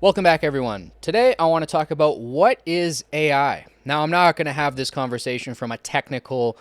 Welcome back, everyone. Today, I want to talk about what is AI. Now, I'm not going to have this conversation from a technical,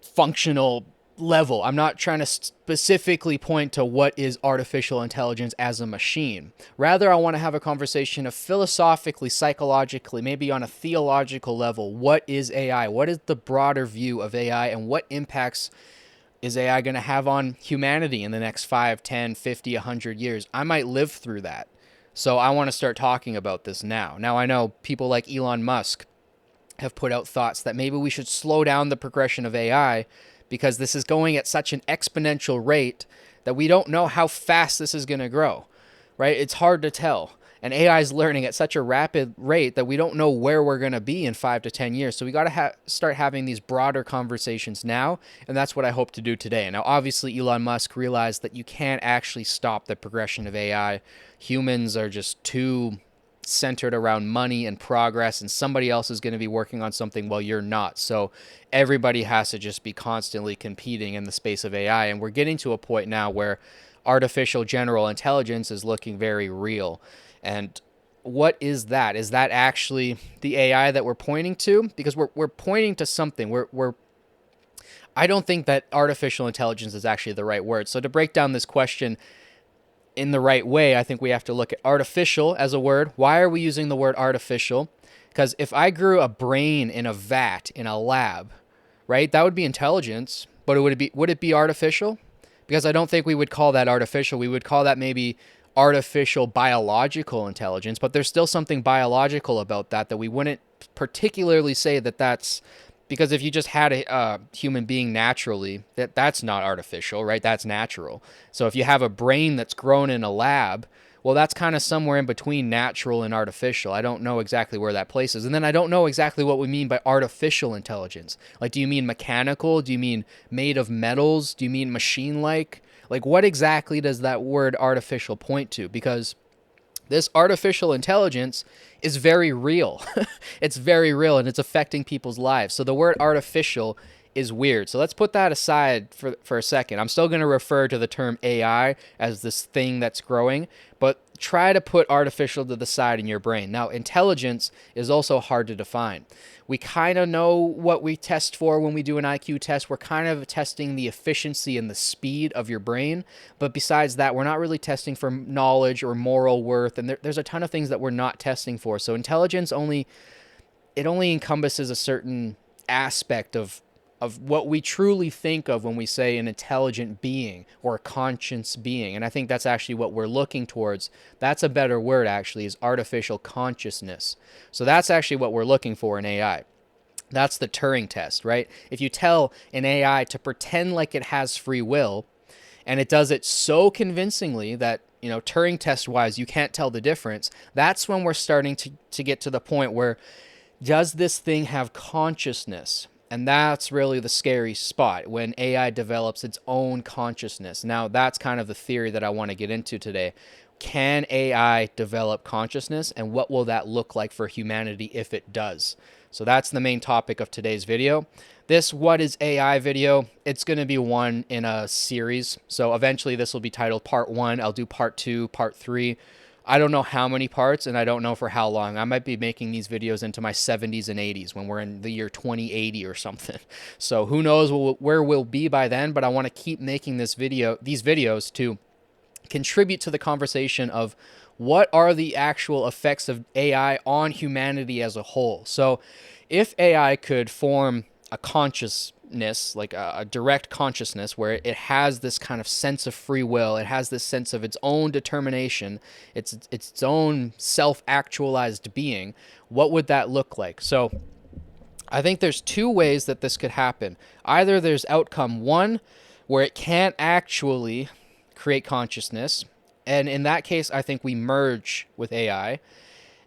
functional level. I'm not trying to specifically point to what is artificial intelligence as a machine. Rather, I want to have a conversation of philosophically, psychologically, maybe on a theological level. What is AI? What is the broader view of AI, and what impacts is AI going to have on humanity in the next 5, 10, 50, 100 years? I might live through that. So I want to start talking about this now. Now, I know people like Elon Musk have put out thoughts that maybe we should slow down the progression of AI because this is going at such an exponential rate that we don't know how fast this is going to grow, right? It's hard to tell. And AI is learning at such a rapid rate that we don't know where we're going to be in 5 to 10 years. So we got to start having these broader conversations now. And that's what I hope to do today. Now, obviously, Elon Musk realized that you can't actually stop the progression of AI. Humans are just too centered around money and progress, and somebody else is going to be working on something while you're not. So everybody has to just be constantly competing in the space of AI. And we're getting to a point now where artificial general intelligence is looking very real. And what is that? Is that actually the AI that we're pointing to? Because we're pointing to something. I don't think that artificial intelligence is actually the right word. So to break down this question in the right way, I think we have to look at artificial as a word. Why are we using the word artificial? Because if I grew a brain in a vat in a lab, right, that would be intelligence, but would it be artificial? Because I don't think we would call that artificial. We would call that maybe artificial biological intelligence, but there's still something biological about that we wouldn't particularly say that that's because if you just had a human being naturally, that's not artificial, right? That's natural. So if you have a brain that's grown in a lab, well, that's kind of somewhere in between natural and artificial. I don't know exactly where that place is. And then I don't know exactly what we mean by artificial intelligence. Like, do you mean mechanical? Do you mean made of metals? Do you mean machine-like? Like, what exactly does that word artificial point to? Because this artificial intelligence is very real. It's very real and it's affecting people's lives. So the word artificial is weird. So let's put that aside for a second. I'm still going to refer to the term AI as this thing that's growing, but try to put artificial to the side in your brain. Now, intelligence is also hard to define. We kind of know what we test for when we do an IQ test. We're kind of testing the efficiency and the speed of your brain. But besides that, we're not really testing for knowledge or moral worth. And there's a ton of things that we're not testing for. So intelligence only encompasses a certain aspect of what we truly think of when we say an intelligent being or a conscious being. And I think that's actually what we're looking towards. That's a better word, actually, is artificial consciousness. So that's actually what we're looking for in AI. That's the Turing test, right? If you tell an AI to pretend like it has free will, and it does it so convincingly that, Turing test wise, you can't tell the difference, that's when we're starting to get to the point where, does this thing have consciousness? And that's really the scary spot when AI develops its own consciousness. Now, that's kind of the theory that I want to get into today. Can AI develop consciousness, and what will that look like for humanity if it does? So that's the main topic of today's video. This What is AI video, it's going to be one in a series. So eventually this will be titled Part 1. I'll do Part 2, Part 3. I don't know how many parts, and I don't know for how long. I might be making these videos into my 70s and 80s when we're in the year 2080 or something. So who knows where we'll be by then, but I want to keep making these videos to contribute to the conversation of what are the actual effects of AI on humanity as a whole. So if AI could form a consciousness, like a direct consciousness, where it has this kind of sense of free will, it has this sense of its own determination, its own self-actualized being, what would that look like? So I think there's two ways that this could happen. Either there's outcome one, where it can't actually create consciousness, and in that case, I think we merge with AI.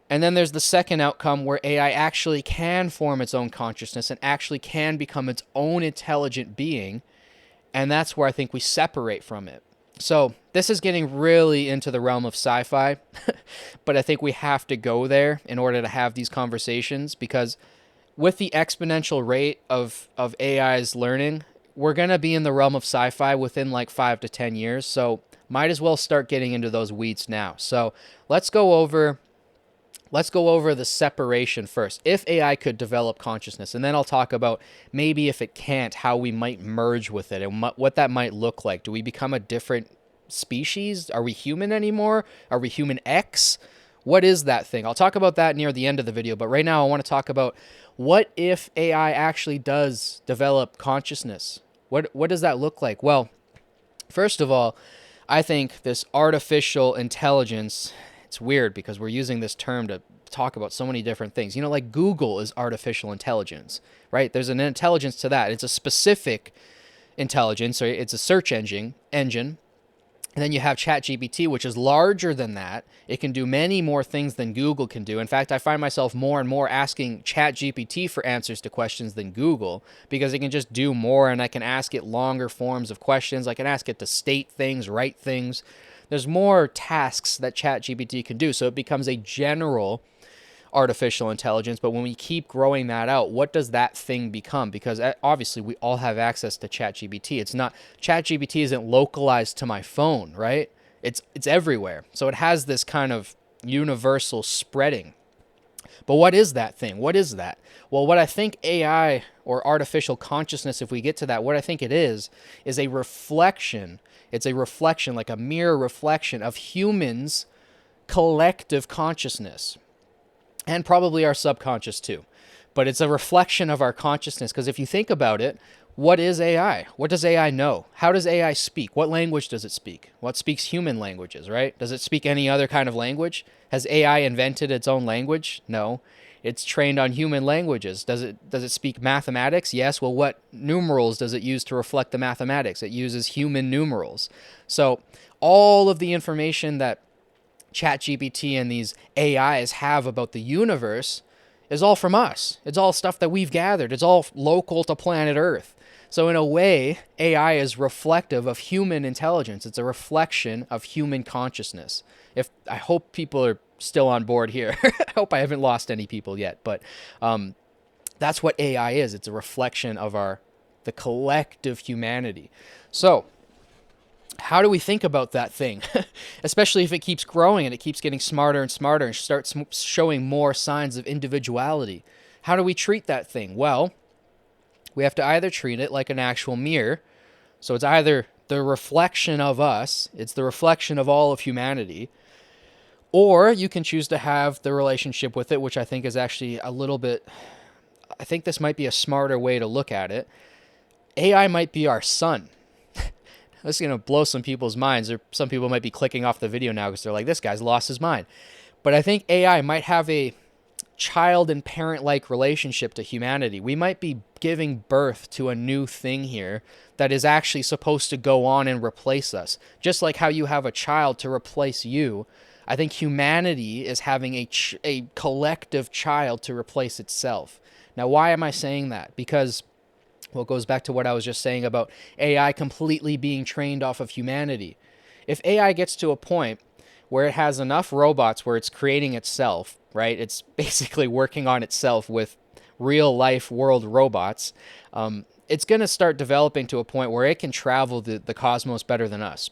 And then there's the second outcome where AI actually can form its own consciousness and actually can become its own intelligent being. And that's where I think we separate from it. So this is getting really into the realm of sci-fi, but I think we have to go there in order to have these conversations, because with the exponential rate of AI's learning, we're going to be in the realm of sci-fi within like 5 to 10 years. So might as well start getting into those weeds now. So let's go over the separation first. If AI could develop consciousness, and then I'll talk about maybe if it can't, how we might merge with it and what that might look like. Do we become a different species? Are we human anymore? Are we human X? What is that thing? I'll talk about that near the end of the video, but right now I want to talk about what if AI actually does develop consciousness? What does that look like? Well, first of all, I think this artificial intelligence, it's weird because we're using this term to talk about so many different things. You know, like Google is artificial intelligence, right? There's an intelligence to that. It's a specific intelligence, or it's a search engine. And then you have ChatGPT, which is larger than that. It can do many more things than Google can do. In fact, I find myself more and more asking ChatGPT for answers to questions than Google, because it can just do more, and I can ask it longer forms of questions. I can ask it to state things, write things. There's more tasks that ChatGPT can do, so it becomes a general artificial intelligence. But when we keep growing that out, what does that thing become? Because obviously we all have access to ChatGPT. ChatGPT isn't localized to my phone, right? It's everywhere. So it has this kind of universal spreading. But what is that thing? What is that? Well, what I think AI, or artificial consciousness, if we get to that, what I think it is a reflection. It's a reflection, like a mirror reflection of humans' collective consciousness. And probably our subconscious too. But it's a reflection of our consciousness, because if you think about it, what is AI? What does AI know? How does AI speak? What language does it speak? What speaks human languages, right? Does it speak any other kind of language? Has AI invented its own language? No. It's trained on human languages. Does it speak mathematics? Yes. Well, what numerals does it use to reflect the mathematics? It uses human numerals. So all of the information that ChatGPT and these AIs have about the universe is all from us. It's all stuff that we've gathered. It's all local to planet Earth. So in a way, AI is reflective of human intelligence. It's a reflection of human consciousness. I hope people are still on board here. I hope I haven't lost any people yet, but that's what AI is. It's a reflection of the collective humanity. So how do we think about that thing? Especially if it keeps growing and it keeps getting smarter and smarter and starts showing more signs of individuality. How do we treat that thing? Well, we have to either treat it like an actual mirror. So it's either the reflection of us, it's the reflection of all of humanity, or you can choose to have the relationship with it, which I think is actually I think this might be a smarter way to look at it. AI might be our son. This is going to blow some people's minds, or some people might be clicking off the video now because they're like, this guy's lost his mind. But I think AI might have a child and parent-like relationship to humanity. We might be giving birth to a new thing here that is actually supposed to go on and replace us. Just like how you have a child to replace you, I think humanity is having a collective child to replace itself. Now, why am I saying that? Because, well, it goes back to what I was just saying about AI completely being trained off of humanity. If AI gets to a point where it has enough robots where it's creating itself, right? It's basically working on itself with real life world robots. It's going to start developing to a point where it can travel the cosmos better than us.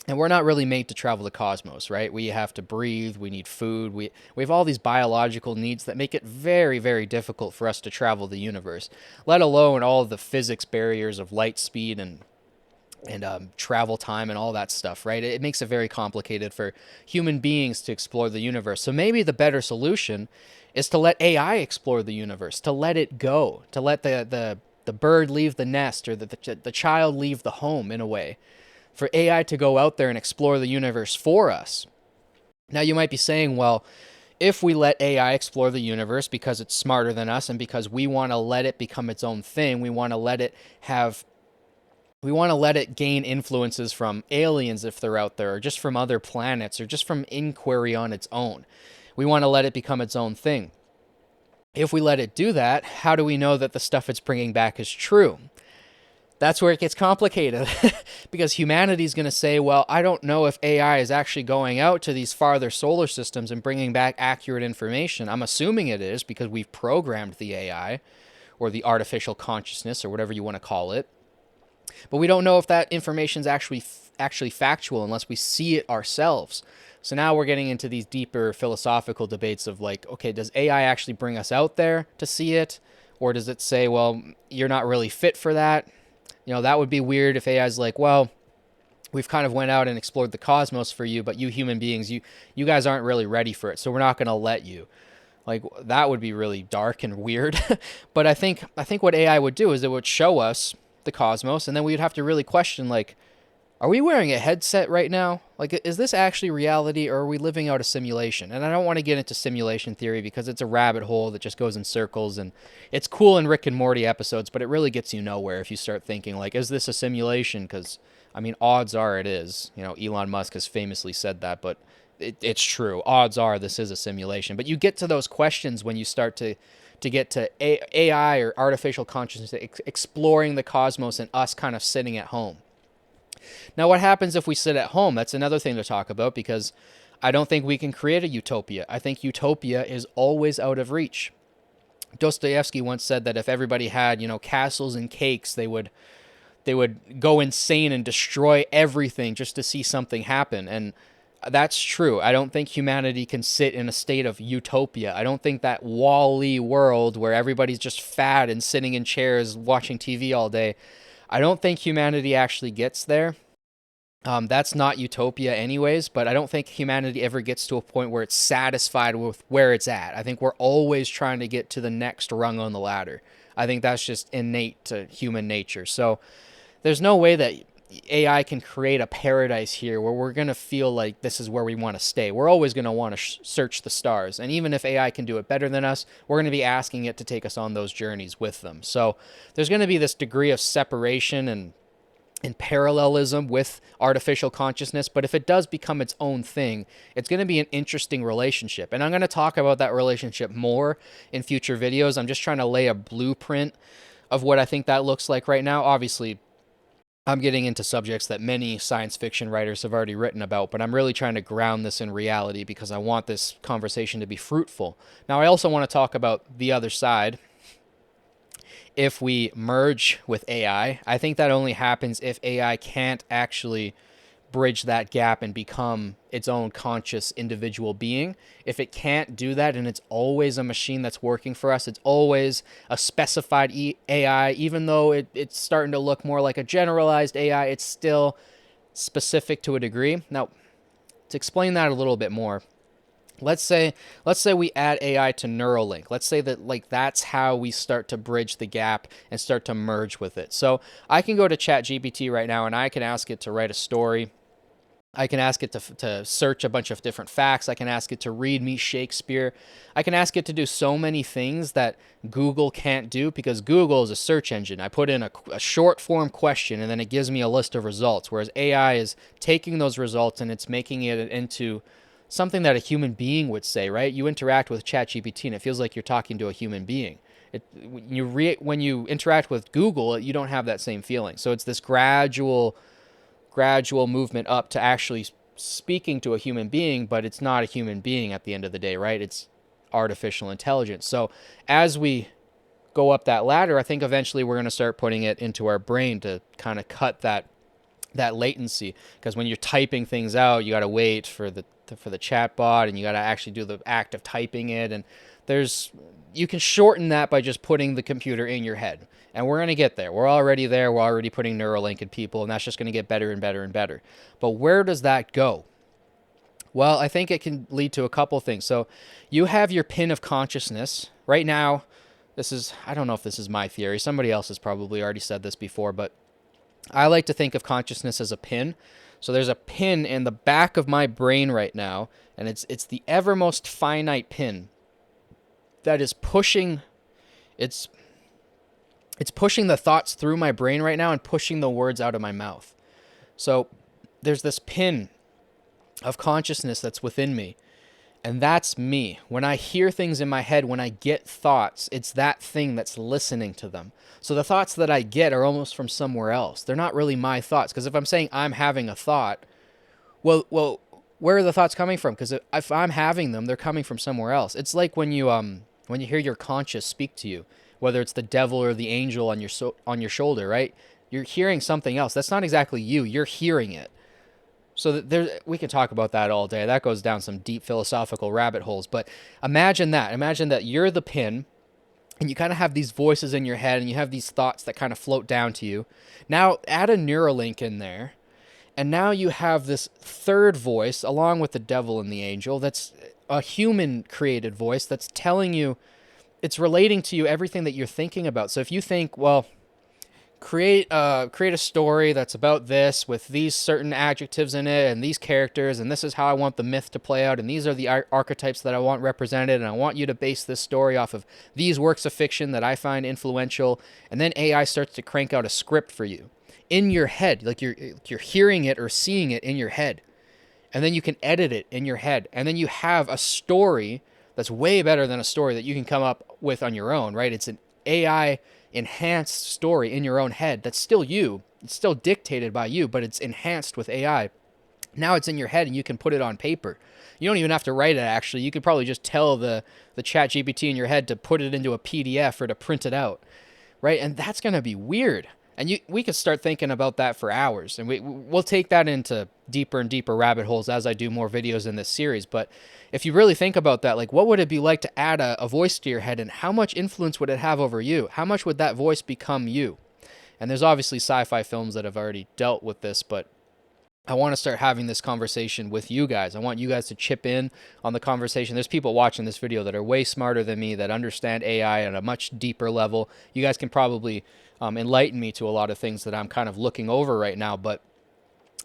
And we're not really made to travel the cosmos, right? We have to breathe, we need food, we have all these biological needs that make it very, very difficult for us to travel the universe, let alone all of the physics barriers of light speed and travel time and all that stuff, right? It makes it very complicated for human beings to explore the universe. So maybe the better solution is to let AI explore the universe, to let it go, to let the bird leave the nest, or the child leave the home, in a way. For AI to go out there and explore the universe for us. Now, you might be saying, well, if we let AI explore the universe because it's smarter than us and because we want to let it become its own thing, we want to let it gain influences from aliens if they're out there, or just from other planets, or just from inquiry on its own. We want to let it become its own thing. If we let it do that, how do we know that the stuff it's bringing back is true? That's where it gets complicated, because humanity is going to say, well, I don't know if AI is actually going out to these farther solar systems and bringing back accurate information. I'm assuming it is, because we've programmed the AI, or the artificial consciousness, or whatever you want to call it. But we don't know if that information is actually actually factual unless we see it ourselves. So now we're getting into these deeper philosophical debates of like, okay, does AI actually bring us out there to see it? Or does it say, well, you're not really fit for that? That would be weird if AI is like, well, we've kind of went out and explored the cosmos for you, but you human beings, you guys aren't really ready for it, so we're not going to let you. Like, that would be really dark and weird. But I think what AI would do is it would show us the cosmos, and then we'd have to really question, like, are we wearing a headset right now? Like, is this actually reality, or are we living out a simulation? And I don't want to get into simulation theory because it's a rabbit hole that just goes in circles, and it's cool in Rick and Morty episodes, but it really gets you nowhere if you start thinking, like, is this a simulation? Because, I mean, odds are it is. Elon Musk has famously said that, but it's true. Odds are this is a simulation. But you get to those questions when you start to get to AI or artificial consciousness exploring the cosmos and us kind of sitting at home. Now, what happens if we sit at home? That's another thing to talk about, because I don't think we can create a utopia. I think utopia is always out of reach. Dostoevsky once said that if everybody had, castles and cakes, they would go insane and destroy everything just to see something happen. And that's true. I don't think humanity can sit in a state of utopia. I don't think that Wall-E world where everybody's just fat and sitting in chairs watching TV all day, I don't think humanity actually gets there. That's not utopia anyways, but I don't think humanity ever gets to a point where it's satisfied with where it's at. I think we're always trying to get to the next rung on the ladder. I think that's just innate to human nature. So there's no way that AI can create a paradise here where we're going to feel like this is where we want to stay. We're always going to want to search the stars. And even if AI can do it better than us, we're going to be asking it to take us on those journeys with them. So there's going to be this degree of separation and parallelism with artificial consciousness. But if it does become its own thing, it's going to be an interesting relationship. And I'm going to talk about that relationship more in future videos. I'm just trying to lay a blueprint of what I think that looks like right now. Obviously, I'm getting into subjects that many science fiction writers have already written about, but I'm really trying to ground this in reality because I want this conversation to be fruitful. Now, I also want to talk about the other side. If we merge with AI, I think that only happens if AI can't actually bridge that gap and become its own conscious individual being. If it can't do that and it's always a machine that's working for us, it's always a specified AI, even though it's starting to look more like a generalized AI, it's still specific to a degree. Now, to explain that a little bit more, let's say we add AI to Neuralink. Let's say that that's how we start to bridge the gap and start to merge with it. So I can go to ChatGPT right now and I can ask it to write a story. I can ask it to search a bunch of different facts. I can ask it to read me Shakespeare. I can ask it to do so many things that Google can't do because Google is a search engine. I put in a short form question and then it gives me a list of results, whereas AI is taking those results and it's making it into something that a human being would say, right? You interact with ChatGPT and it feels like you're talking to a human being. When you interact with Google, you don't have that same feeling. So it's this gradual movement up to actually speaking to a human being, but it's not a human being at the end of the day, right? It's artificial intelligence. So as we go up that ladder, I think eventually we're going to start putting it into our brain to kind of cut that latency. Because when you're typing things out, you got to wait for the chat bot and you got to actually do the act of typing it. And you can shorten that by just putting the computer in your head. And we're going to get there. We're already there. We're already putting Neuralink in people, and that's just going to get better and better and better. But where does that go? Well, I think it can lead to a couple things. So you have your pin of consciousness. Right now, I don't know if this is my theory. Somebody else has probably already said this before, but I like to think of consciousness as a pin. So there's a pin in the back of my brain right now, and it's the evermost finite pin that is pushing it's pushing the thoughts through my brain right now and pushing the words out of my mouth. So there's this pin of consciousness that's within me, and that's me. When I hear things in my head, when I get thoughts, it's that thing that's listening to them. So the thoughts that I get are almost from somewhere else. They're not really my thoughts, because if I'm saying I'm having a thought, well, where are the thoughts coming from? Because if I'm having them, they're coming from somewhere else. It's like when you hear your conscious speak to you, whether it's the devil or the angel on your shoulder, right? You're hearing something else. That's not exactly you. You're hearing it. So we can talk about that all day. That goes down some deep philosophical rabbit holes. But imagine that. Imagine that you're the pin, and you kind of have these voices in your head, and you have these thoughts that kind of float down to you. Now add a Neuralink in there, and now you have this third voice, along with the devil and the angel, that's a human created voice that's telling you, it's relating to you everything that you're thinking about. So if you think, well, create a story that's about this with these certain adjectives in it and these characters, and this is how I want the myth to play out, and these are the archetypes that I want represented, and I want you to base this story off of these works of fiction that I find influential. And then AI starts to crank out a script for you in your head, like you're hearing it or seeing it in your head, and then you can edit it in your head, and then you have a story that's way better than a story that you can come up with on your own, right? It's an AI enhanced story in your own head that's still you. It's still dictated by you, but it's enhanced with AI. Now it's in your head and you can put it on paper. You don't even have to write it, actually. You could probably just tell the chat GPT in your head to put it into a PDF or to print it out, right? And that's going to be weird. And we could start thinking about that for hours. And we'll take that into deeper and deeper rabbit holes as I do more videos in this series. But if you really think about that, like, what would it be like to add a voice to your head, and how much influence would it have over you? How much would that voice become you? And there's obviously sci-fi films that have already dealt with this, but I want to start having this conversation with you guys. I want you guys to chip in on the conversation. There's people watching this video that are way smarter than me, that understand AI at a much deeper level. You guys can probably enlighten me to a lot of things that I'm kind of looking over right now. But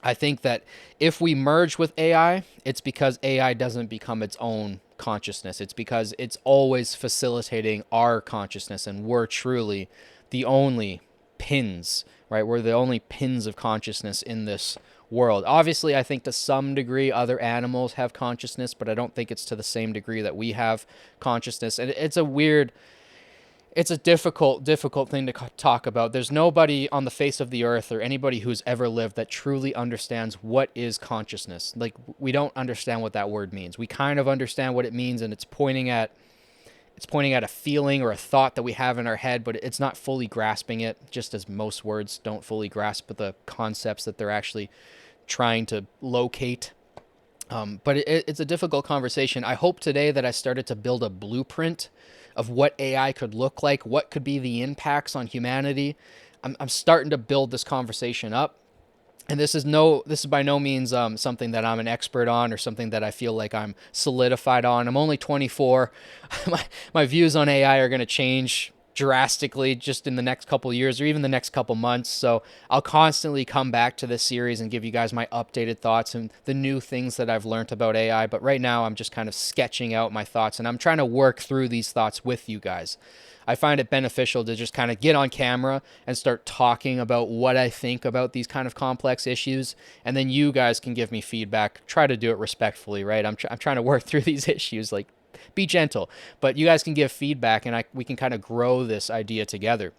I think that if we merge with AI, it's because AI doesn't become its own consciousness. It's because it's always facilitating our consciousness, and we're truly the only pins, right? We're the only pins of consciousness in this world. Obviously, I think to some degree other animals have consciousness, but I don't think it's to the same degree that we have consciousness. And it's a difficult thing to talk about. There's nobody on the face of the earth or anybody who's ever lived that truly understands what is consciousness. Like, we don't understand what that word means. We kind of understand what it means, and it's pointing at a feeling or a thought that we have in our head, but it's not fully grasping it, just as most words don't fully grasp the concepts that they're actually trying to locate. But it's a difficult conversation. I hope today that I started to build a blueprint of what AI could look like, what could be the impacts on humanity. I'm starting to build this conversation up. And this is by no means something that I'm an expert on or something that I feel like I'm solidified on. I'm only 24. My views on AI are going to change drastically just in the next couple of years or even the next couple months. So I'll constantly come back to this series and give you guys my updated thoughts and the new things that I've learned about AI. But right now I'm just kind of sketching out my thoughts, and I'm trying to work through these thoughts with you guys. I find it beneficial to just kind of get on camera and start talking about what I think about these kind of complex issues, and then you guys can give me feedback. Try to do it respectfully, right? I'm trying to work through these issues, like, be gentle, but you guys can give feedback, and we can kind of grow this idea together.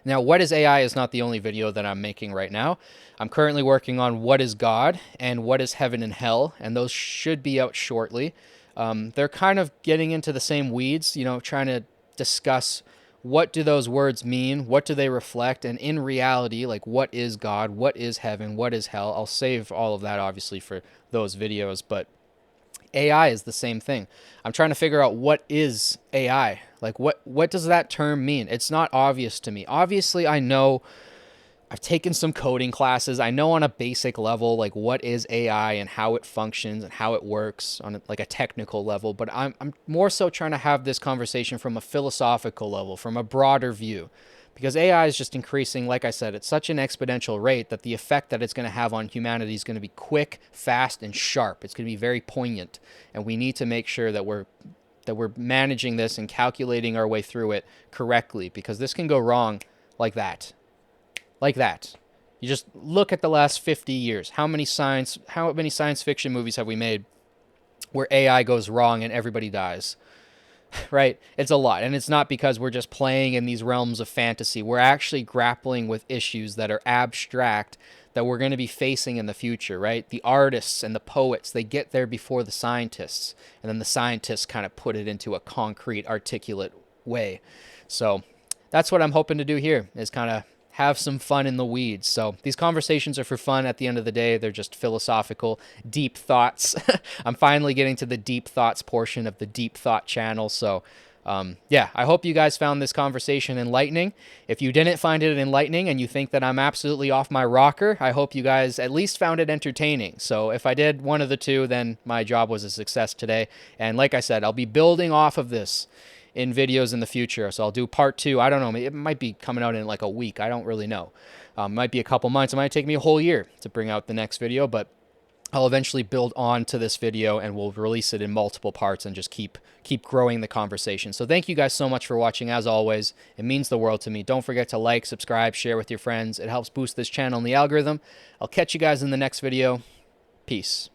Now, what is AI is not the only video that I'm making right now. I'm currently working on what is God and what is heaven and hell, and those should be out shortly. They're kind of getting into the same weeds, trying to discuss what do those words mean, what do they reflect, and in reality, like, what is God, what is heaven, what is hell. I'll save all of that obviously for those videos, but AI is the same thing. I'm trying to figure out what is AI. Like, what does that term mean? It's not obvious to me. Obviously, I know I've taken some coding classes. I know on a basic level, like, what is AI and how it functions and how it works on like a technical level. But I'm more so trying to have this conversation from a philosophical level, from a broader view. Because AI is just increasing, like I said, at such an exponential rate that the effect that it's going to have on humanity is going to be quick, fast, and sharp. It's going to be very poignant. And we need to make sure that we're managing this and calculating our way through it correctly, because this can go wrong like that. Like that. You just look at the last 50 years. How many science fiction movies have we made where AI goes wrong and everybody dies? Right? It's a lot. And it's not because we're just playing in these realms of fantasy. We're actually grappling with issues that are abstract that we're going to be facing in the future, right? The artists and the poets, they get there before the scientists. And then the scientists kind of put it into a concrete, articulate way. So that's what I'm hoping to do here, is kind of have some fun in the weeds. So these conversations are for fun at the end of the day. They're just philosophical, deep thoughts. I'm finally getting to the deep thoughts portion of the deep thought channel. So yeah, I hope you guys found this conversation enlightening. If you didn't find it enlightening and you think that I'm absolutely off my rocker, I hope you guys at least found it entertaining. So if I did one of the two, then my job was a success today. And like I said, I'll be building off of this in videos in the future. So I'll do part 2. I don't know. It might be coming out in like a week. I don't really know. It might be a couple months. It might take me a whole year to bring out the next video, but I'll eventually build on to this video and we'll release it in multiple parts and just keep growing the conversation. So thank you guys so much for watching. As always, it means the world to me. Don't forget to like, subscribe, share with your friends. It helps boost this channel and the algorithm. I'll catch you guys in the next video. Peace.